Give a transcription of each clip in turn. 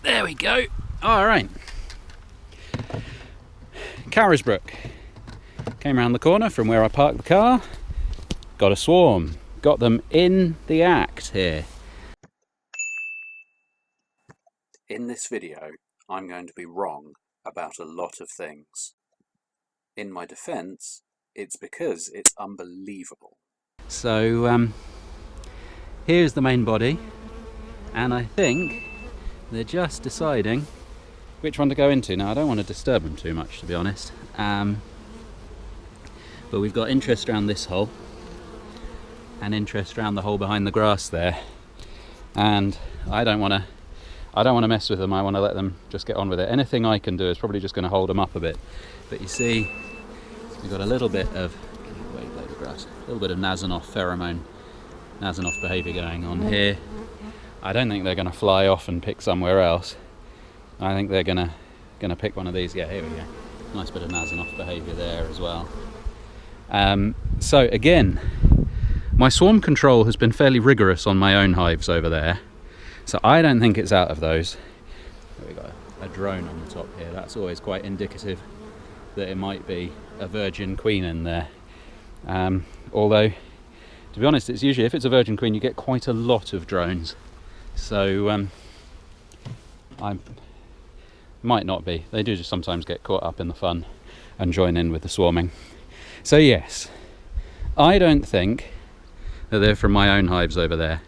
There we go. All right. Carisbrooke. Came around the corner from where I parked the car. Got a swarm. Got them in the act here. In this video, I'm going to be wrong about a lot of things. In my defence, it's because it's unbelievable. So, here's the main body, and I think they're just deciding which one to go into. Now, I don't want to disturb them too much, to be honest, but we've got interest around this hole and interest around the hole behind the grass there, and I don't want to mess with them. I want to let them just get on with it. Anything I can do is probably just going to hold them up a bit. But you see, we've got a little bit of Nasonoff pheromone, Nasonoff behaviour going on here. I don't think they're going to fly off and pick somewhere else. I think they're going to pick one of these. Yeah, here we go. Nice bit of Nasonoff behaviour there as well. So again, my swarm control has been fairly rigorous on my own hives over there. So I don't think it's out of those. We've got a drone on the top here. That's always quite indicative that it might be a virgin queen in there. Although, to be honest, it's usually, if it's a virgin queen, you get quite a lot of drones. So I might not be. They do just sometimes get caught up in the fun and join in with the swarming. So yes, I don't think that they're from my own hives over there.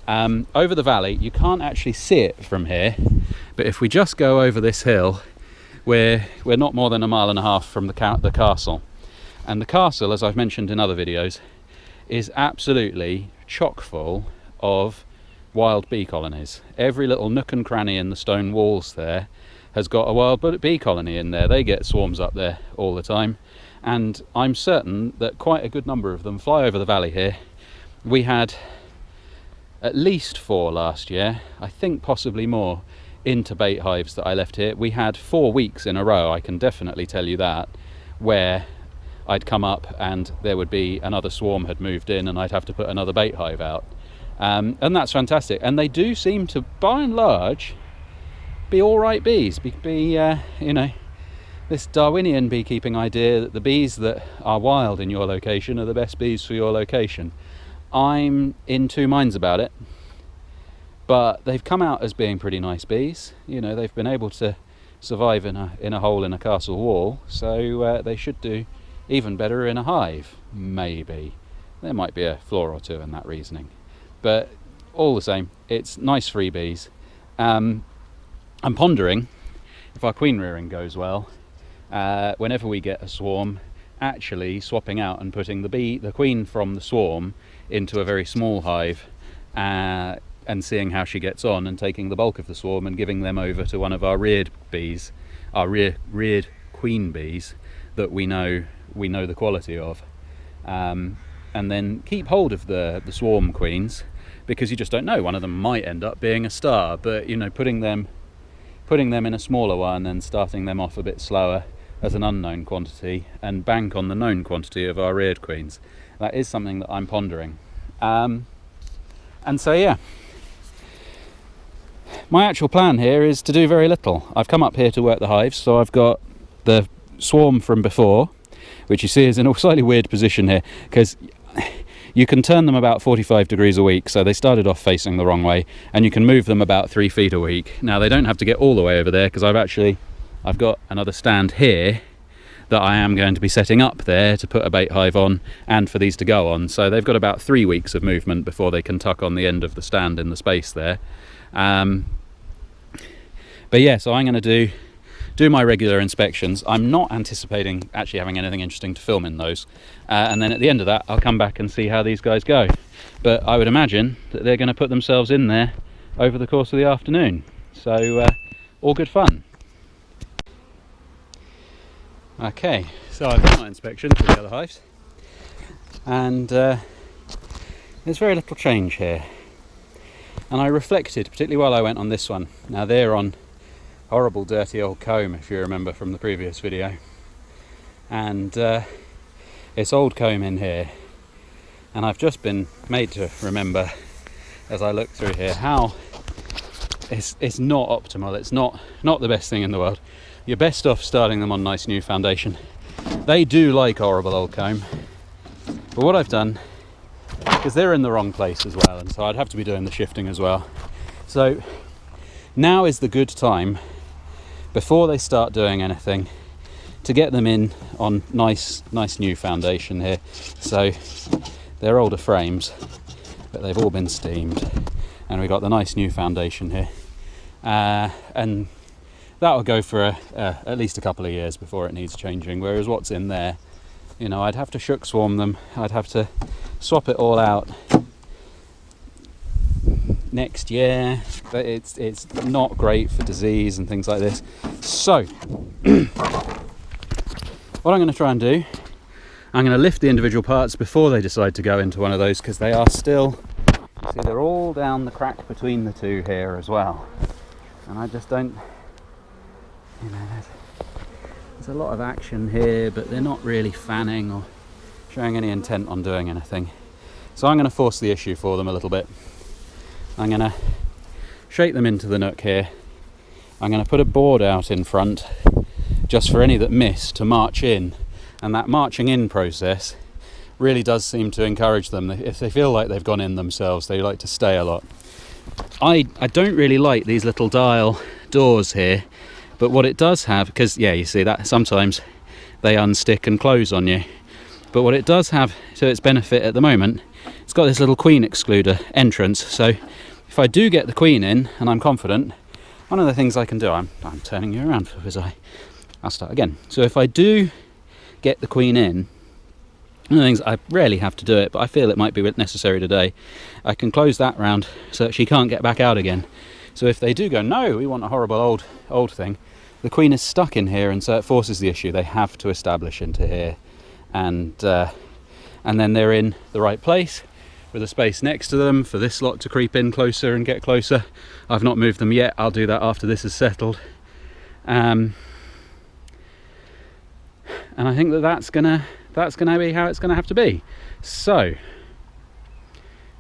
Over the valley, you can't actually see it from here, but if we just go over this hill, we're not more than 1.5 miles from the castle. And the castle, as I've mentioned in other videos, is absolutely chock full of wild bee colonies. Every little nook and cranny in the stone walls there has got a wild bee colony in there. They get swarms up there all the time, and I'm certain that quite a good number of them fly over the valley here. We had at least 4 last year, I think possibly more, into bait hives that I left here. We had 4 weeks in a row, I can definitely tell you that, where I'd come up and there would be another swarm had moved in and I'd have to put another bait hive out. And that's fantastic. And they do seem to, by and large, be all right bees. You know, this Darwinian beekeeping idea that the bees that are wild in your location are the best bees for your location. I'm in two minds about it, but they've come out as being pretty nice bees. You know, they've been able to survive in a hole in a castle wall, so they should do even better in a hive, maybe. There might be a flaw or two in that reasoning, but all the same, it's nice free bees. I'm pondering, if our queen rearing goes well, whenever we get a swarm, actually swapping out and putting the queen from the swarm into a very small hive, and seeing how she gets on, and taking the bulk of the swarm and giving them over to one of our reared bees, our reared queen bees that we know the quality of, and then keep hold of the swarm queens, because you just don't know, one of them might end up being a star. But you know, putting them in a smaller one and starting them off a bit slower as an unknown quantity, and bank on the known quantity of our reared queens, that is something that I'm pondering. And so yeah, my actual plan here is to do very little. I've come up here to work the hives, so I've got the swarm from before, which you see is in a slightly weird position here, because you can turn them about 45 degrees a week, so they started off facing the wrong way, and you can move them about 3 feet a week. Now, they don't have to get all the way over there, because I've got another stand here that I am going to be setting up there to put a bait hive on and for these to go on. So they've got about 3 weeks of movement before they can tuck on the end of the stand in the space there. But yeah, so I'm going to do my regular inspections. I'm not anticipating actually having anything interesting to film in those. And then at the end of that, I'll come back and see how these guys go. But I would imagine that they're going to put themselves in there over the course of the afternoon. So all good fun. Okay, so I've done my inspection for the other hives, and there's very little change here. And I reflected, particularly while I went on this one. Now they're on horrible dirty old comb, if you remember from the previous video, and it's old comb in here, and I've just been made to remember as I look through here how it's not optimal. It's not the best thing in the world. You're best off starting them on nice new foundation. They do like horrible old comb, but what I've done, because they're in the wrong place as well, and so I'd have to be doing the shifting as well. So now is the good time, before they start doing anything, to get them in on nice new foundation here. So they're older frames, but they've all been steamed, and we've got the nice new foundation here, and that will go for at least a couple of years before it needs changing. Whereas what's in there, you know, I'd have to shook swarm them, I'd have to swap it all out next year, but it's not great for disease and things like this. So what I'm going to try and do, I'm going to lift the individual parts before they decide to go into one of those, because they are still, you see, they're all down the crack between the two here as well, and I just don't, you know, there's a lot of action here, but they're not really fanning or showing any intent on doing anything. So I'm going to force the issue for them a little bit. I'm going to shake them into the nook here. I'm going to put a board out in front just for any that miss to march in, and that marching in process really does seem to encourage them. If they feel like they've gone in themselves, they like to stay a lot. I don't really like these little dial doors here, but what it does have, because yeah, you see that sometimes they unstick and close on you, but what it does have to its benefit at the moment, it's got this little queen excluder entrance. So if I do get the queen in, and I'm confident, one of the things I can do, I'm turning you around for his eye, I'll start again. So if I do get the queen in, one of the things, I rarely have to do it, but I feel it might be necessary today, I can close that round so that she can't get back out again. So if they do go, no, we want a horrible old thing, the queen is stuck in here, and so it forces the issue. They have to establish into here, and then they're in the right place with a space next to them for this lot to creep in closer and get closer. I've not moved them yet. I'll do that after this is settled. And I think that's gonna be how it's gonna have to be. So,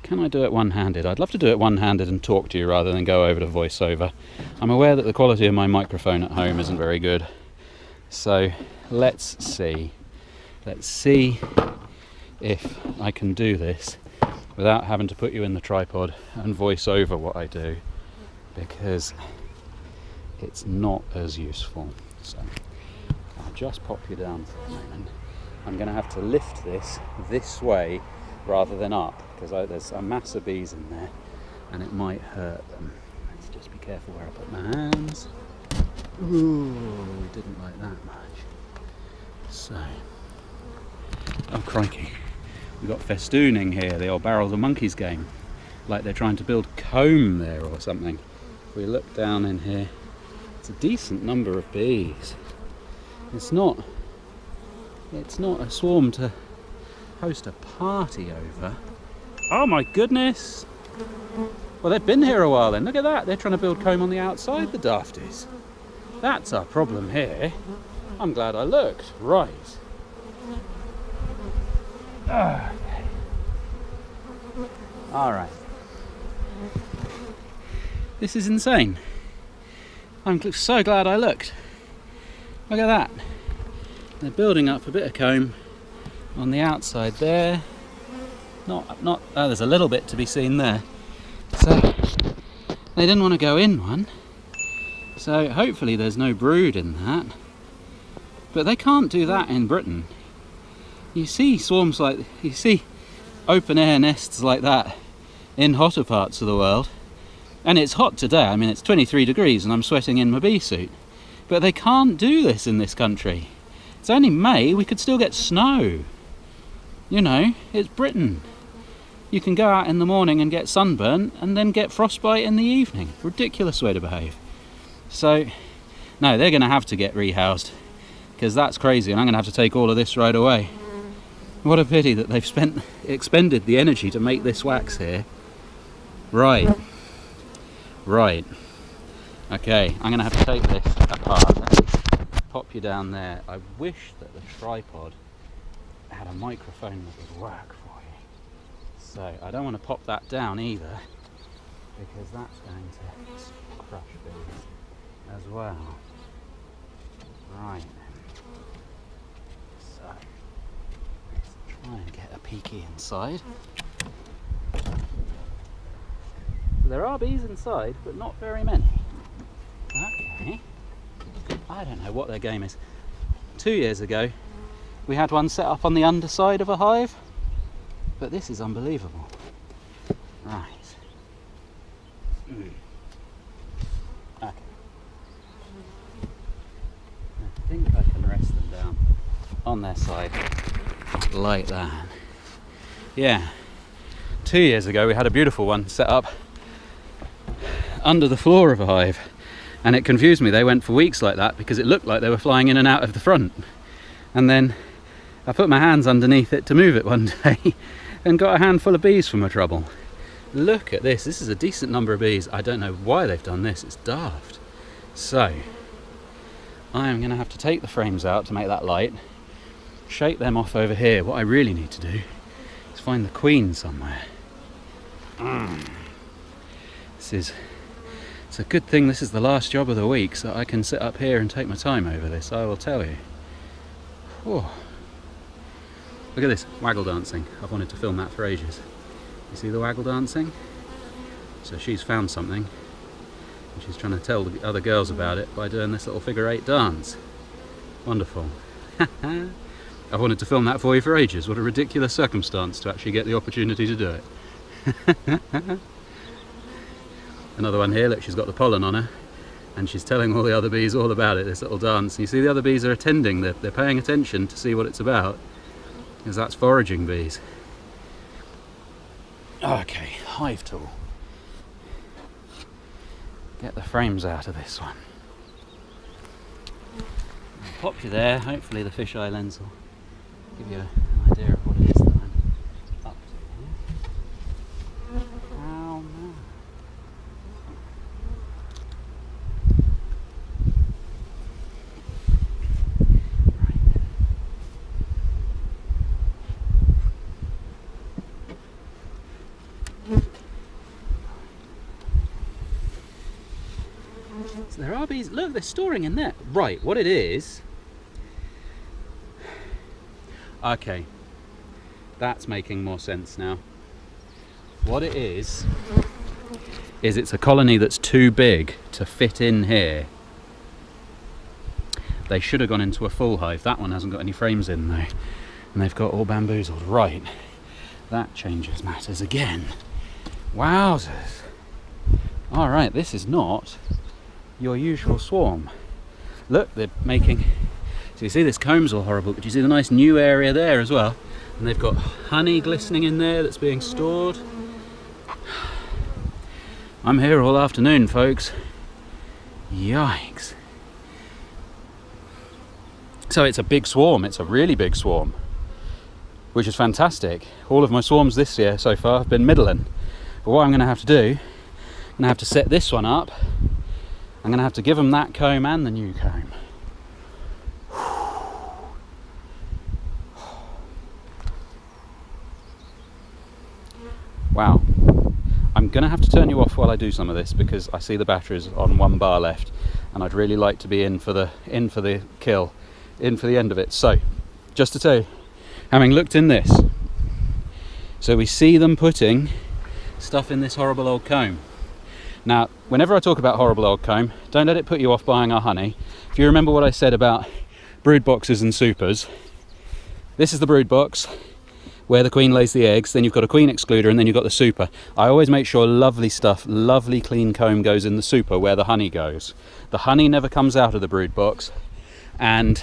can I do it one-handed? I'd love to do it one-handed and talk to you rather than go over to voiceover. I'm aware that the quality of my microphone at home isn't very good. So let's see. Let's see if I can do this without having to put you in the tripod and voice over what I do, because it's not as useful. So I'll just pop you down for a moment. I'm going to have to lift this way rather than up, because there's a mass of bees in there and it might hurt them. Let's just be careful where I put my hands. Ooh, didn't like that much. So, oh crikey, we've got festooning here, the old barrels of monkeys game, like they're trying to build comb there or something. If we look down in here, it's a decent number of bees. It's not a swarm to host a party over. Oh my goodness! Well, they've been here a while then. Look at that, they're trying to build comb on the outside, the dafties. That's our problem here. I'm glad I looked. Right. Okay. Alright. This is insane. I'm so glad I looked. Look at that. They're building up a bit of comb on the outside there. Oh, there's a little bit to be seen there. So they didn't want to go in one. So hopefully there's no brood in that. But they can't do that in Britain. You see swarms you see open air nests like that in hotter parts of the world. And it's hot today. I mean, it's 23 degrees and I'm sweating in my bee suit. But they can't do this in this country. It's only May, we could still get snow. You know, it's Britain. You can go out in the morning and get sunburnt and then get frostbite in the evening. Ridiculous way to behave. So, no, they're going to have to get rehoused, because that's crazy, and I'm going to have to take all of this right away. What a pity that they've expended the energy to make this wax here. Right. Okay, I'm going to have to take this apart. Pop you down there. I wish that the tripod had a microphone that would work for you. So I don't want to pop that down either. because that's going to crush bees as well. Right, so let's try and get a peeky inside. There are bees inside, but not very many. Okay, I don't know what their game is. 2 years ago we had one set up on the underside of a hive, but this is unbelievable. Right. Okay. I think I can rest them down on their side like that. Yeah. 2 years ago we had a beautiful one set up under the floor of a hive, and it confused me. They went for weeks like that because it looked like they were flying in and out of the front. And then I put my hands underneath it to move it one day and got a handful of bees from my trouble. Look at this. This is a decent number of bees. I don't know why they've done this. It's daft. So I am going to have to take the frames out to make that light, shake them off over here. What I really need to do is find the queen somewhere. It's a good thing this is the last job of the week, so I can sit up here and take my time over this, I will tell you. Oh. Look at this, waggle dancing. I've wanted to film that for ages. You see the waggle dancing? So she's found something, and she's trying to tell the other girls about it by doing this little figure 8 dance. Wonderful. I've wanted to film that for you for ages. What a ridiculous circumstance to actually get the opportunity to do it. Another one here, look, she's got the pollen on her, and she's telling all the other bees all about it, this little dance. And you see the other bees are attending, they're paying attention to see what it's about, because that's foraging bees. Okay, hive tool. Get the frames out of this one. I'll pop you there, hopefully the fisheye lens will give you an idea of what it is that I'm up to here. Oh no. So there are bees, look, they're storing in there. Right, what it is, okay, that's making more sense now. What it is it's a colony that's too big to fit in here. They should have gone into a full hive. That one hasn't got any frames in though, and they've got all bamboozled. Right, that changes matters again. Wowzers. All right, this is not your usual swarm. Look, they're making, so you see this comb's all horrible, but you see the nice new area there as well, and they've got honey glistening in there that's being stored. I'm here all afternoon, folks. Yikes. So it's a big swarm, it's a really big swarm, which is fantastic. All of my swarms this year so far have been middling, but what I'm going to have to do, I'm going to have to set this one up. I'm going to have to give them that comb and the new comb. Wow. I'm going to have to turn you off while I do some of this because I see the batteries on 1 bar left, and I'd really like to be in for the kill, in for the end of it. So, just to tell you, having looked in this, so we see them putting stuff in this horrible old comb. Now, whenever I talk about horrible old comb, don't let it put you off buying our honey. If you remember what I said about brood boxes and supers, this is the brood box where the queen lays the eggs, then you've got a queen excluder, and then you've got the super. I always make sure lovely stuff, lovely clean comb goes in the super where the honey goes. The honey never comes out of the brood box, and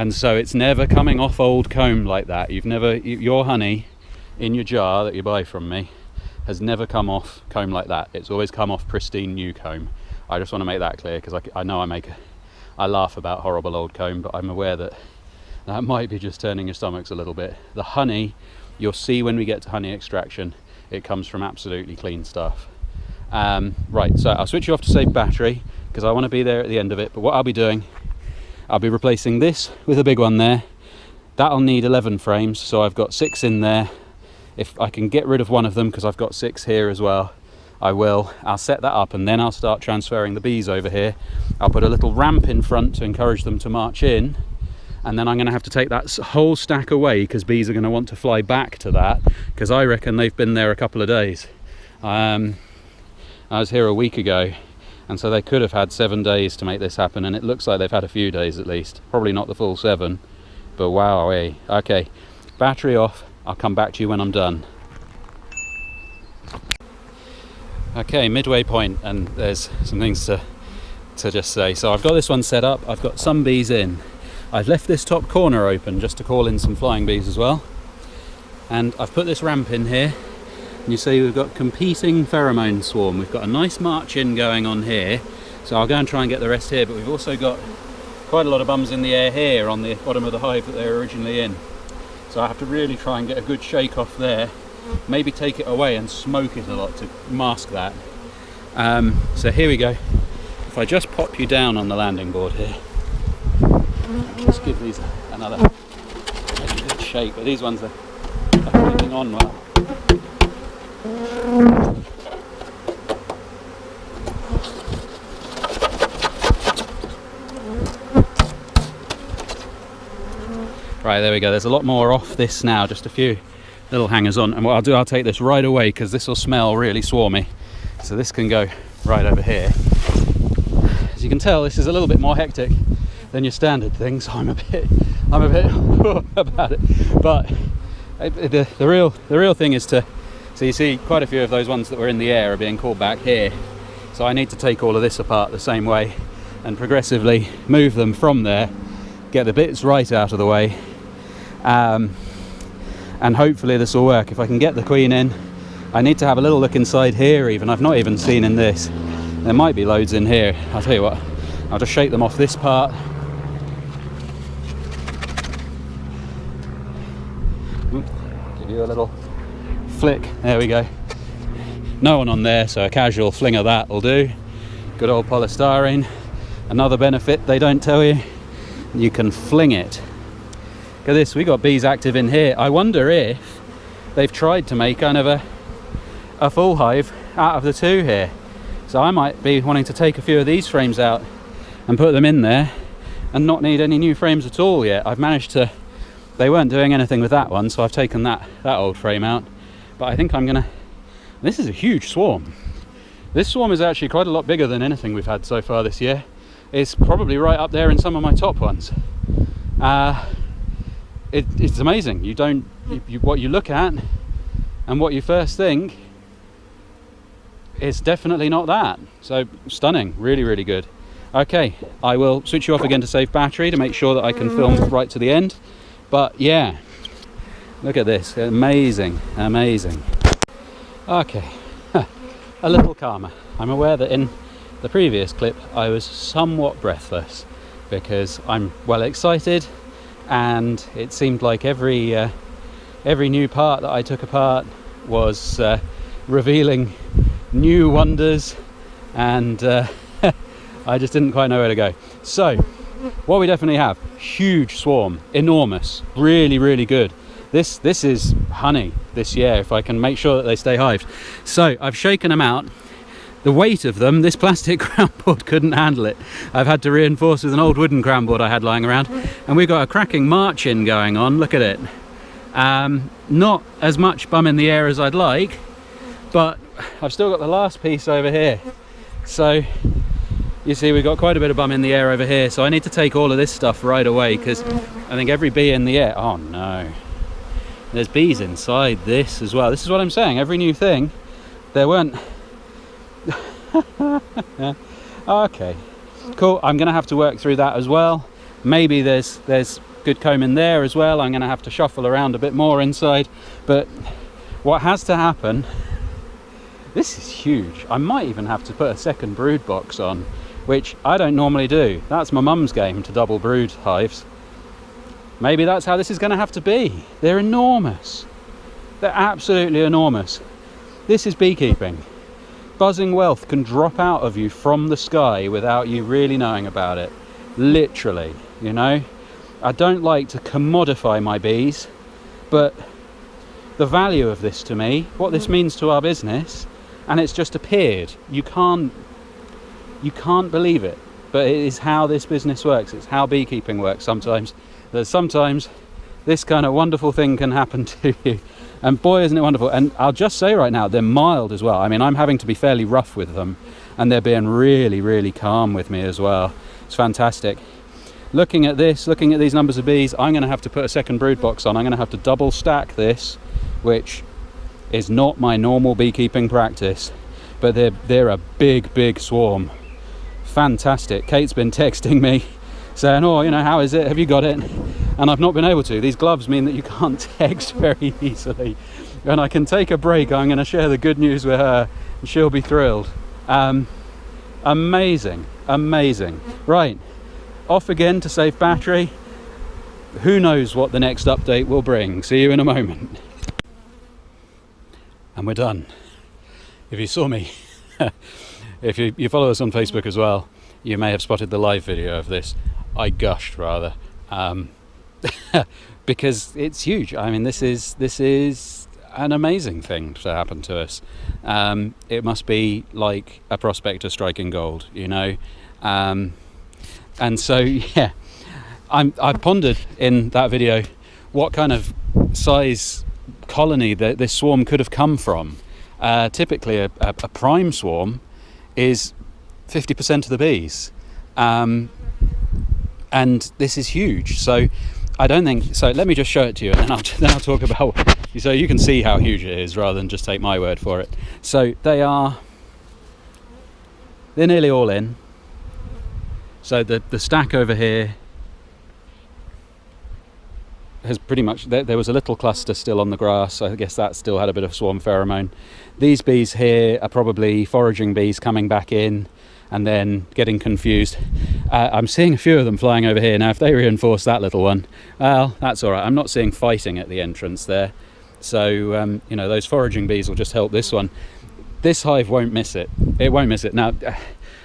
so it's never coming off old comb like that. Your honey in your jar that you buy from me has never come off comb like that. It's always come off pristine new comb. I just want to make that clear because I know I laugh about horrible old comb, but I'm aware that might be just turning your stomachs a little bit. The honey, you'll see when we get to honey extraction, it comes from absolutely clean stuff. Right, so I'll switch you off to save battery because I want to be there at the end of it, but what I'll be doing, I'll be replacing this with a big one there. That'll need 11 frames, so I've got 6 in there. If I can get rid of one of them, because I've got 6 here as well, I'll set that up, and then I'll start transferring the bees over here. I'll put a little ramp in front to encourage them to march in, and then I'm going to have to take that whole stack away because bees are going to want to fly back to that, because I reckon they've been there a couple of days. I was here a week ago, and so they could have had 7 days to make this happen, and it looks like they've had a few days at least. Probably not the full 7, but wow. Okay, battery off. I'll come back to you when I'm done. Okay, midway point, and there's some things to just say. So I've got this one set up, I've got some bees in. I've left this top corner open just to call in some flying bees as well. And I've put this ramp in here, and you see we've got competing pheromone swarm. We've got a nice march in going on here, so I'll go and try and get the rest here, but we've also got quite a lot of bums in the air here on the bottom of the hive that they were originally in. So I have to really try and get a good shake off there. Maybe take it away and smoke it a lot to mask that. So here we go. If I just pop you down on the landing board here, just give these another good shake, but these ones are holding on well. Right, there we go. There's a lot more off this now, just a few little hangers on, and what I'll do, I'll take this right away because this will smell really swarmy. So this can go right over here. As you can tell, this is a little bit more hectic than your standard thing, so I'm a bit about it. But the real thing is so you see quite a few of those ones that were in the air are being called back here. So I need to take all of this apart the same way and progressively move them from there, get the bits right out of the way. And hopefully this will work. If I can get the queen in, I need to have a little look inside here even. I've not even seen in this. There might be loads in here. I'll tell you what, I'll just shake them off this part. Give you a little flick. There we go. No one on there, so a casual fling of that will do. Good old polystyrene. Another benefit they don't tell you, you can fling it. Look at this, we got bees active in here. I wonder if they've tried to make kind of a full hive out of the two here. So I might be wanting to take a few of these frames out and put them in there and not need any new frames at all yet. I've managed to, they weren't doing anything with that one, so I've taken that old frame out. But I think I'm gonna, this is a huge swarm. This swarm is actually quite a lot bigger than anything we've had so far this year. It's probably right up there in some of my top ones. It's amazing. What you look at and what you first think, it's definitely not that. So stunning, really, really good. Okay, I will switch you off again to save battery to make sure that I can film right to the end. But yeah, look at this, amazing, amazing. Okay, a little calmer. I'm aware that in the previous clip I was somewhat breathless because I'm well excited, and it seemed like every new part that I took apart was revealing new wonders, and I just didn't quite know where to go. So what we definitely have, huge swarm, enormous, really, really good. This is honey this year, if I can make sure that they stay hived. So I've shaken them out. The weight of them, this plastic crown board couldn't handle it. I've had to reinforce with an old wooden crown board I had lying around, and we've got a cracking march in going on. Look at it. Not as much bum in the air as I'd like, but I've still got the last piece over here. So you see we've got quite a bit of bum in the air over here, so I need to take all of this stuff right away because I think every bee in the air, oh no, there's bees inside this as well. This is what I'm saying, every new thing, there weren't. Okay, cool. I'm gonna have to work through that as well. Maybe there's good comb in there as well. I'm gonna have to shuffle around a bit more inside, but what has to happen, this is huge. I might even have to put a second brood box on, which I don't normally do. That's my mum's game, to double brood hives. Maybe that's how this is going to have to be. They're enormous. They're absolutely enormous. This is beekeeping. Buzzing wealth can drop out of you from the sky without you really knowing about it. Literally, you know. I don't like to commodify my bees, but the value of this to me, what this means to our business, and it's just appeared. You can't believe it, but it is how this business works. It's how beekeeping works sometimes. That sometimes this kind of wonderful thing can happen to you, and boy isn't it wonderful. And I'll just say right now, they're mild as well. I mean, I'm having to be fairly rough with them, and they're being really, really calm with me as well. It's fantastic. Looking at these numbers of bees, I'm going to have to put a second brood box on. I'm going to have to double stack this, which is not my normal beekeeping practice, but they're a big swarm. Fantastic. Kate's been texting me saying, oh, you know, how is it? Have you got it? And I've not been able to. These gloves mean that you can't text very easily. When I can take a break, I'm going to share the good news with her, and she'll be thrilled. Amazing. Right, off again to save battery. Who knows what the next update will bring. See you in a moment. And we're done. If you saw me, if you follow us on Facebook as well, you may have spotted the live video of this. I gushed rather, because it's huge. I mean, this is an amazing thing to happen to us. It must be like a prospector striking gold, you know. And so, yeah, I pondered in that video what kind of size colony that this swarm could have come from. Typically, a prime swarm is 50% of the bees, and this is huge. So I don't think so. Let me just show it to you, and then I'll talk about, so you can see how huge it is rather than just take my word for it. So they're nearly all in. So the stack over here has pretty much, there was a little cluster still on the grass, so I guess that still had a bit of swarm pheromone. These bees here are probably foraging bees coming back in and then getting confused. I'm seeing a few of them flying over here. Now if they reinforce that little one, well, that's all right. I'm not seeing fighting at the entrance there, so you know, those foraging bees will just help this one. This hive won't miss it. It won't miss it. Now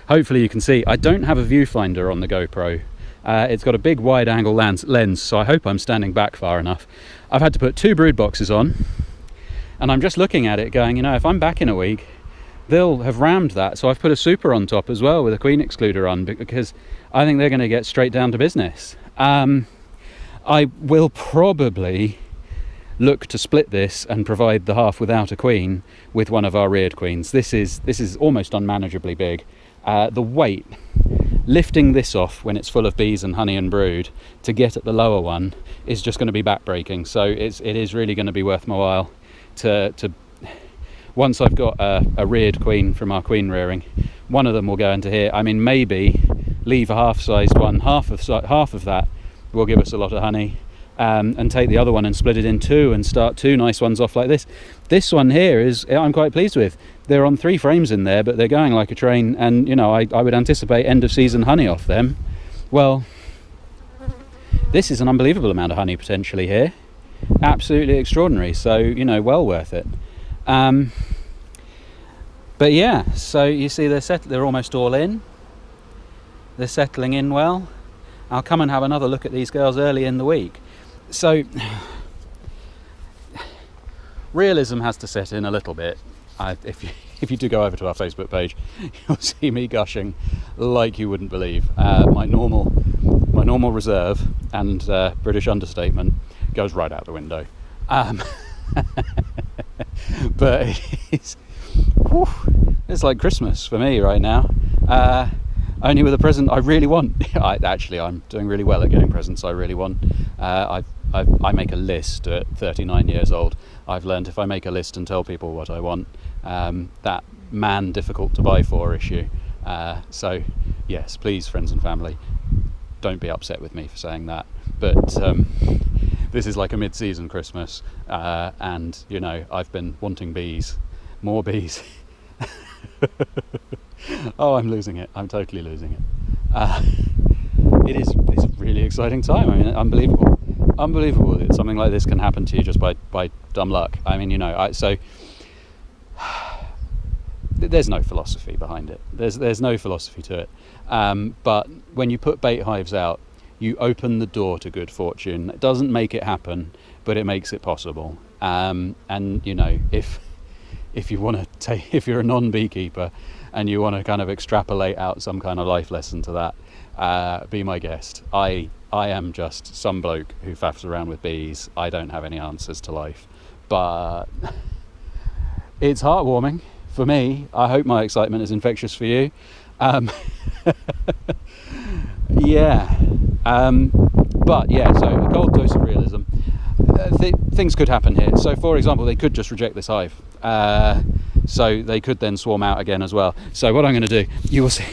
hopefully you can see I don't have a viewfinder on the GoPro. It's got a big wide angle lens, so I hope I'm standing back far enough. I've had to put 2 brood boxes on, and I'm just looking at it going, you know, if I'm back in a week, they'll have rammed that. So I've put a super on top as well with a queen excluder on, because I think they're going to get straight down to business. I will probably look to split this and provide the half without a queen with one of our reared queens. This is almost unmanageably big. The weight, lifting this off when it's full of bees and honey and brood to get at the lower one is just going to be backbreaking. So it is really going to be worth my while to once I've got a reared queen from our queen rearing, one of them will go into here. I mean, maybe leave a half-sized one, half of that will give us a lot of honey, and take the other one and split it in 2 and start 2 nice ones off like this. This one here is, I'm quite pleased with. They're on 3 frames in there, but they're going like a train, and you know, I would anticipate end of season honey off them. Well, this is an unbelievable amount of honey potentially here. Absolutely extraordinary. So, you know, well worth it. But yeah, so you see they're almost all in. They're settling in well. I'll come and have another look at these girls early in the week. So realism has to set in a little bit. If you do go over to our Facebook page, you'll see me gushing like you wouldn't believe. My normal reserve and British understatement goes right out the window. But it's like Christmas for me right now. Only with a present I really want. I'm doing really well at getting presents I really want. I make a list at 39 years old. I've learned if I make a list and tell people what I want, that man difficult to buy for issue. So yes, please, friends and family, don't be upset with me for saying that. But this is like a mid-season Christmas, and you know, I've been wanting bees, more bees. Oh, I'm losing it. I'm totally losing it. It's a really exciting time. I mean, unbelievable that something like this can happen to you just by dumb luck. I mean, you know, so there's no philosophy behind it. There's no philosophy to it. But when you put bait hives out, you open the door to good fortune. It doesn't make it happen, but it makes it possible. And you know, if if you want to take, if you're a non-beekeeper and you want to kind of extrapolate out some kind of life lesson to that, be my guest. I am just some bloke who faffs around with bees. I don't have any answers to life, but it's heartwarming for me. I hope my excitement is infectious for you. Yeah. But yeah, so a cold dose of realism. Things could happen here. So for example, they could just reject this hive. So they could then swarm out again as well. So what I'm going to do, you will see.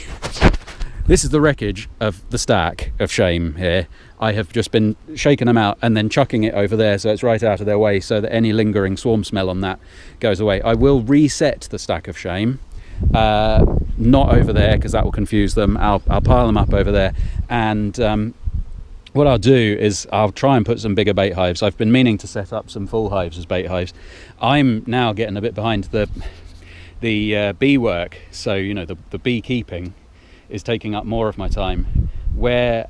This is the wreckage of the stack of shame here. I have just been shaking them out and then chucking it over there so it's right out of their way, so that any lingering swarm smell on that goes away. I will reset the stack of shame, not over there because that will confuse them. I'll pile them up over there, and what I'll do is I'll try and put some bigger bait hives. I've been meaning to set up some full hives as bait hives. I'm now getting a bit behind the bee work, so you know the beekeeping is taking up more of my time. Where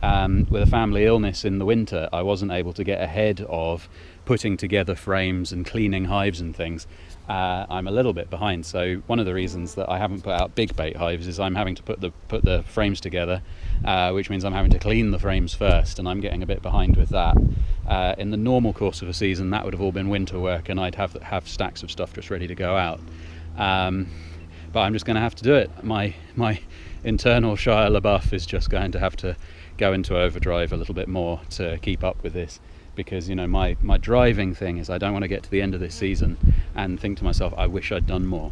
with a family illness in the winter, I wasn't able to get ahead of putting together frames and cleaning hives and things. I'm a little bit behind, so one of the reasons that I haven't put out big bait hives is I'm having to put the frames together, which means I'm having to clean the frames first, and I'm getting a bit behind with that. In the normal course of a season, that would have all been winter work, and I'd have stacks of stuff just ready to go out. But I'm just going to have to do it. My internal Shia LaBeouf is just going to have to go into overdrive a little bit more to keep up with this, because you know my driving thing is I don't want to get to the end of this season and think to myself, I wish I'd done more.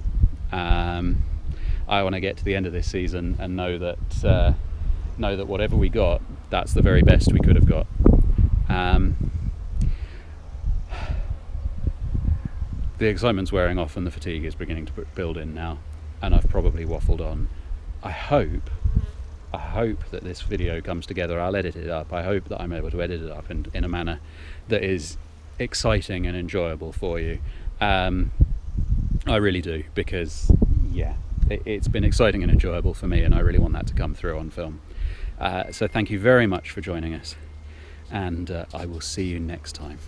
I want to get to the end of this season and know that whatever we got, that's the very best we could have got. The excitement's wearing off and the fatigue is beginning to build in now, and I've probably waffled on. I hope that this video comes together. I'll edit it up. I hope that I'm able to edit it up in a manner that is exciting and enjoyable for you. I really do, because yeah, it's been exciting and enjoyable for me, and I really want that to come through on film. So thank you very much for joining us, and I will see you next time.